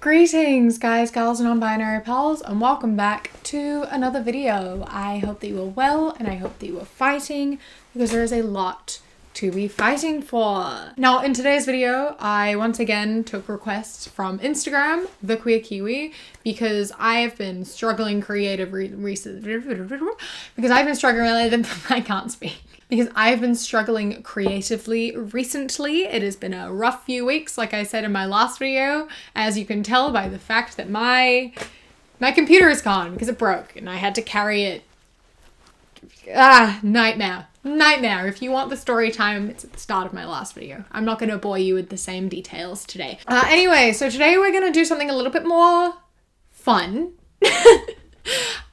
Greetings guys, gals, and non-binary pals, and welcome back to another video. I hope that you are well and I hope that you are fighting, because there is a lot to be fighting for. Now in today's video, I once again took requests from Instagram, the Queer Kiwi, because I have been struggling I've been struggling creatively recently. It has been a rough few weeks, like I said in my last video, as you can tell by the fact that my computer is gone because it broke and I had to carry it. Nightmare. If you want the story time, it's at the start of my last video. I'm not going to bore you with the same details today. Anyway, so today we're going to do something a little bit more fun.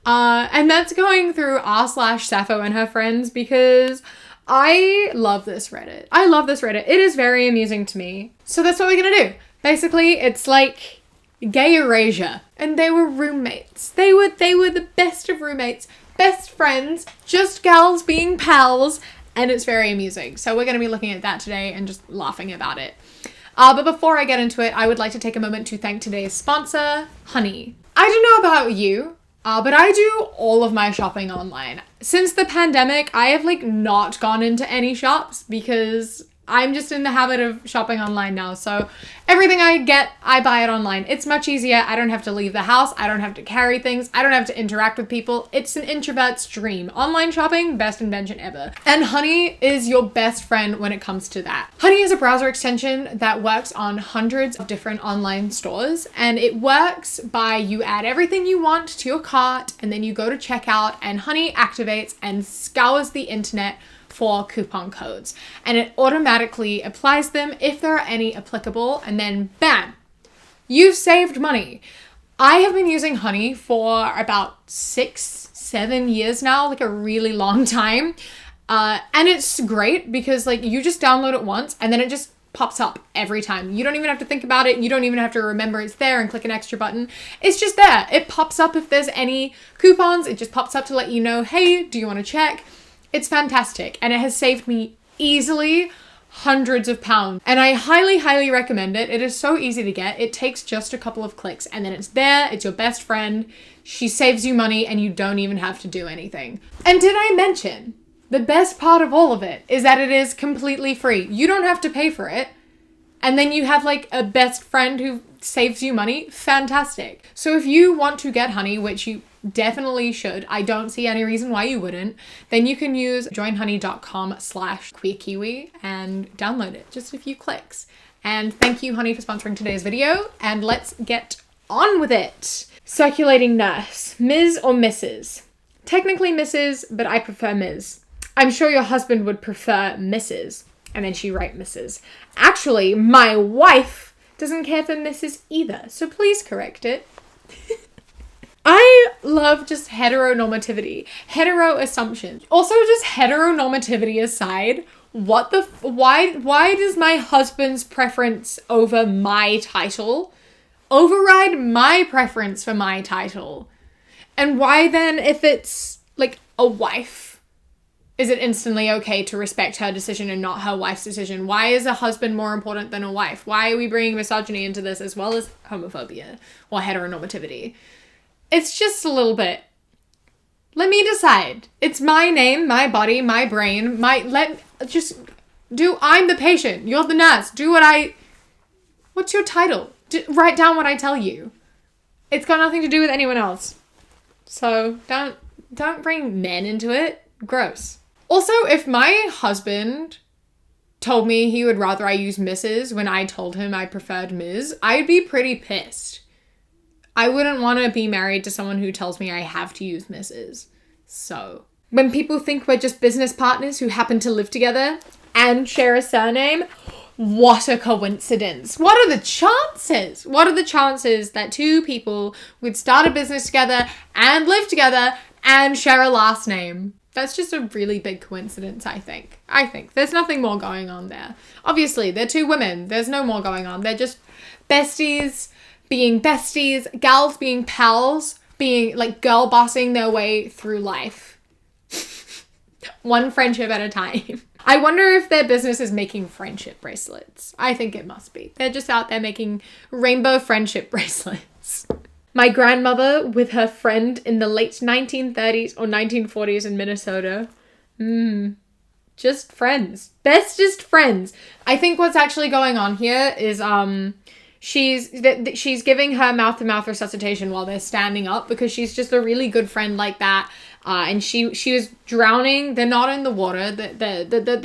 And that's going through r/Sappho and her friends, because I love this Reddit. It is very amusing to me. So that's what we're gonna do. Basically, it's like gay erasure. And they were roommates. They were the best of roommates, best friends, just gals being pals, and it's very amusing. So we're gonna be looking at that today and just laughing about it. But before I get into it, I would like to take a moment to thank today's sponsor, Honey. I don't know about you, but I do all of my shopping online. Since the pandemic, I have not gone into any shops because I'm just in the habit of shopping online now. So everything I get, I buy it online. It's much easier. I don't have to leave the house. I don't have to carry things. I don't have to interact with people. It's an introvert's dream. Online shopping, best invention ever. And Honey is your best friend when it comes to that. Honey is a browser extension that works on hundreds of different online stores, and it works by you add everything you want to your cart and then you go to checkout, and Honey activates and scours the internet for coupon codes, and it automatically applies them if there are any applicable, and then bam, you've saved money. I have been using Honey for about 6-7 years now, like a really long time, and it's great because you just download it once and then it just pops up every time. You don't even have to think about it. You don't even have to remember it's there and click an extra button. It's just there. It pops up if there's any coupons. It just pops up to let you know, hey, do you want to check? It's fantastic, and it has saved me easily hundreds of pounds, and I highly, highly recommend it. It is so easy to get. It takes just a couple of clicks, and then it's there. It's your best friend. She saves you money, and you don't even have to do anything. And did I mention, the best part of all of it is that it is completely free. You don't have to pay for it, and then you have a best friend who saves you money. Fantastic. So if you want to get Honey, which you definitely should, I don't see any reason why you wouldn't, then you can use joinhoney.com/queerkiwi and download it. Just a few clicks. And thank you, Honey, for sponsoring today's video, and let's get on with it. Circulating nurse, Ms. or Mrs.? Technically Mrs., but I prefer Ms. I'm sure your husband would prefer Mrs. And then she wrote Mrs. Actually, my wife doesn't care for Mrs. either, so please correct it. I love just heteronormativity, hetero assumptions. Also, just heteronormativity aside, why does my husband's preference over my title override my preference for my title? And why then, if it's a wife, is it instantly okay to respect her decision and not her wife's decision? Why is a husband more important than a wife? Why are we bringing misogyny into this as well as homophobia or heteronormativity? It's just a little bit. Let me decide. It's my name, my body, my brain, I'm the patient. You're the nurse. What's your title? Write down what I tell you. It's got nothing to do with anyone else. So don't bring men into it. Gross. Also, if my husband told me he would rather I use Mrs. when I told him I preferred Ms., I'd be pretty pissed. I wouldn't want to be married to someone who tells me I have to use Mrs. So, when people think we're just business partners who happen to live together and share a surname, what a coincidence. What are the chances? What are the chances that two people would start a business together and live together and share a last name? That's just a really big coincidence, I think. There's nothing more going on there. Obviously, they're two women. There's no more going on. They're just besties being besties, gals being pals, being girl bossing their way through life. One friendship at a time. I wonder if their business is making friendship bracelets. I think it must be. They're just out there making rainbow friendship bracelets. My grandmother with her friend in the late 1930s or 1940s in Minnesota. Just friends. Bestest friends. I think what's actually going on here is she's giving her mouth-to-mouth resuscitation while they're standing up because she's just a really good friend like that. And she was drowning. They're not in the water.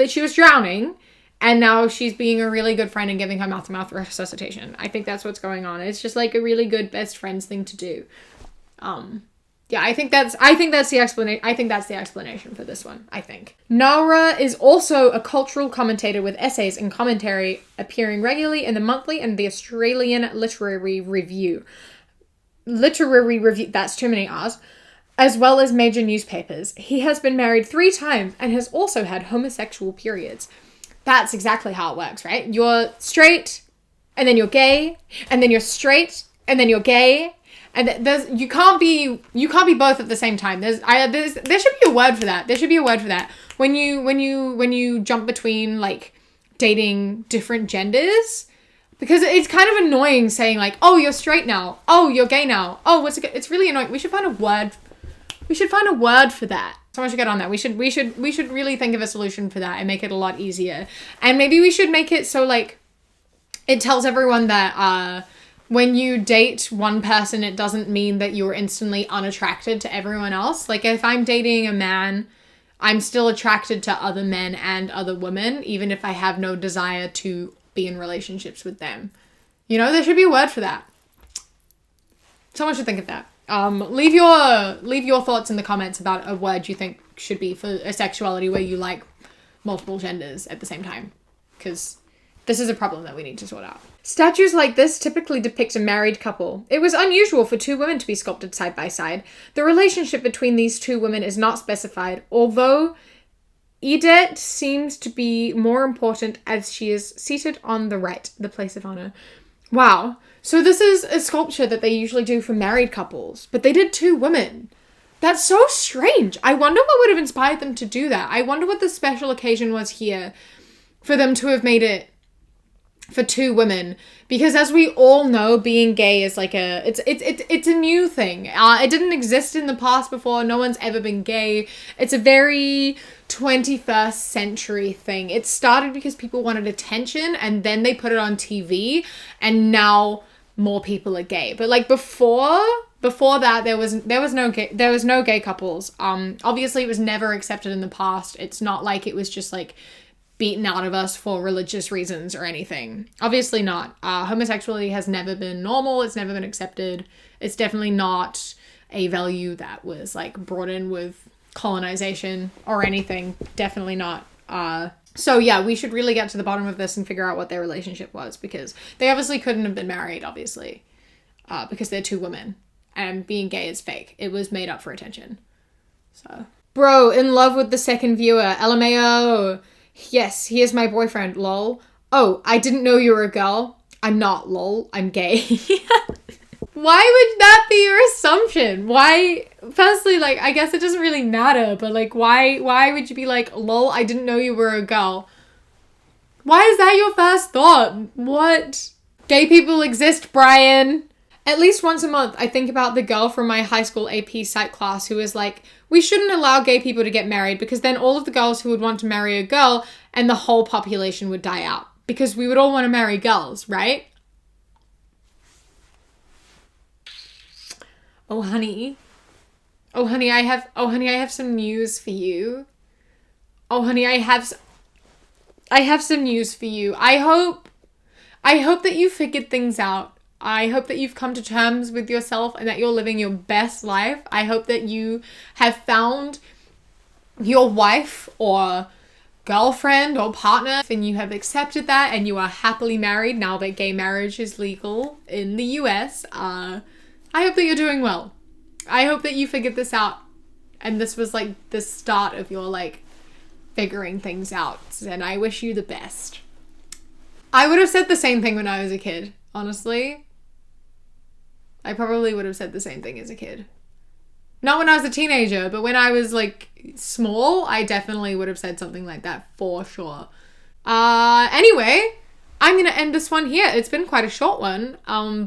She was drowning. And now she's being a really good friend and giving her mouth-to-mouth resuscitation. I think that's what's going on. It's just like a really good best friends thing to do. Yeah, I think that's the explanation. I think that's the explanation for this one, I think. Naura is also a cultural commentator with essays and commentary appearing regularly in the Monthly and the Australian Literary Review. That's too many R's. As well as major newspapers. He has been married 3 times and has also had homosexual periods. That's exactly how it works, right? You're straight, and then you're gay, and then you're straight, and then you're gay, and you can't be both at the same time. There should be a word for that. There should be a word for that. When you jump between like dating different genders, because it's kind of annoying saying like, oh, you're straight now, oh, you're gay now, oh, it's really annoying. We should find a word. We should find a word for that. Someone should get on that. We should really think of a solution for that and make it a lot easier. And maybe we should make it so like it tells everyone that when you date one person, it doesn't mean that you're instantly unattracted to everyone else. Like if I'm dating a man, I'm still attracted to other men and other women, even if I have no desire to be in relationships with them. You know, there should be a word for that. Someone should think of that. Leave your thoughts in the comments about a word you think should be for a sexuality where you like multiple genders at the same time, because this is a problem that we need to sort out. Statues like this typically depict a married couple. It was unusual for 2 women to be sculpted side by side. The relationship between these 2 women is not specified, although Edith seems to be more important as she is seated on the right, the place of honor. Wow. So this is a sculpture that they usually do for married couples, but they did 2 women. That's so strange. I wonder what would have inspired them to do that. I wonder what the special occasion was here for them to have made it for 2 women, because as we all know, being gay is like it's a new thing. It didn't exist in the past before. No one's ever been gay. It's a very 21st century thing. It started because people wanted attention and then they put it on TV and now more people are gay. But like before that there was no gay couples. Obviously it was never accepted in the past. It's not like it was just like beaten out of us for religious reasons or anything. Obviously not. Homosexuality has never been normal. It's never been accepted. It's definitely not a value that was like brought in with colonization or anything. Definitely not. So yeah, we should really get to the bottom of this and figure out what their relationship was, because they obviously couldn't have been married, obviously, because they're 2 women and being gay is fake. It was made up for attention. So, bro, in love with the second viewer. LMAO. Yes, he is my boyfriend, lol. Oh, I didn't know you were a girl. I'm not, lol. I'm gay. Why would that be your assumption? Why? Firstly, like, I guess it doesn't really matter, but like, why would you be like, lol, I didn't know you were a girl? Why is that your first thought? What? Gay people exist, Brian. At least once a month, I think about the girl from my high school AP psych class who was like, we shouldn't allow gay people to get married because then all of the girls who would want to marry a girl and the whole population would die out because we would all want to marry girls, right? Oh, honey. Oh, honey, I have some news for you. Oh, honey, I have some news for you. I hope that you figured things out. I hope that you've come to terms with yourself and that you're living your best life. I hope that you have found your wife or girlfriend or partner and you have accepted that and you are happily married now that gay marriage is legal in the US. I hope that you're doing well. I hope that you figured this out and this was like the start of your like figuring things out, and I wish you the best. I would have said the same thing when I was a kid, honestly. I probably would have said the same thing as a kid. Not when I was a teenager, but when I was like small, I definitely would have said something like that for sure. Anyway, I'm gonna end this one here. It's been quite a short one,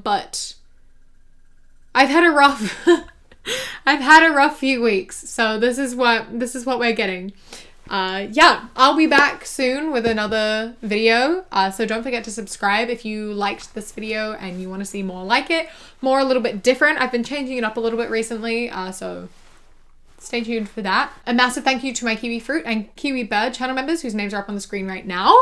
but I've had a rough I've had a rough few weeks, so this is what we're getting. Yeah, I'll be back soon with another video, so don't forget to subscribe if you liked this video and you want to see more like it, more a little bit different. I've been changing it up a little bit recently, so stay tuned for that. A massive thank you to my Kiwi Fruit and Kiwi Bird channel members whose names are up on the screen right now.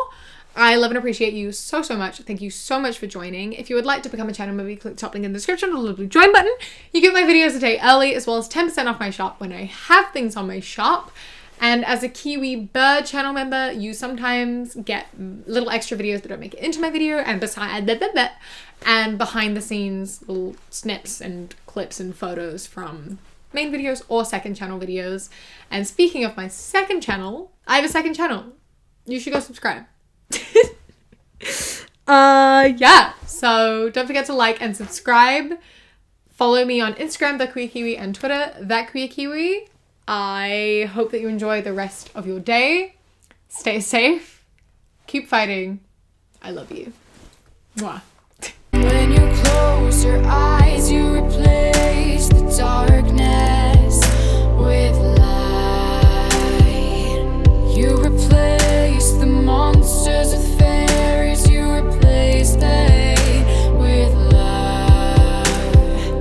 I love and appreciate you so much. Thank you so much for joining. If you would like to become a channel member, click the top link in the description or the little join button. You get my videos a day early, as well as 10% off my shop when I have things on my shop. And as a Kiwi Bird channel member, you sometimes get little extra videos that don't make it into my video, and behind the scenes little snips and clips and photos from main videos or second channel videos. And speaking of my second channel, I have a second channel. You should go subscribe. Yeah, so don't forget to like and subscribe. Follow me on Instagram, The Queer Kiwi, and Twitter, That Queer Kiwi. I hope that you enjoy the rest of your day. Stay safe. Keep fighting. I love you. Mwah. When you close your eyes.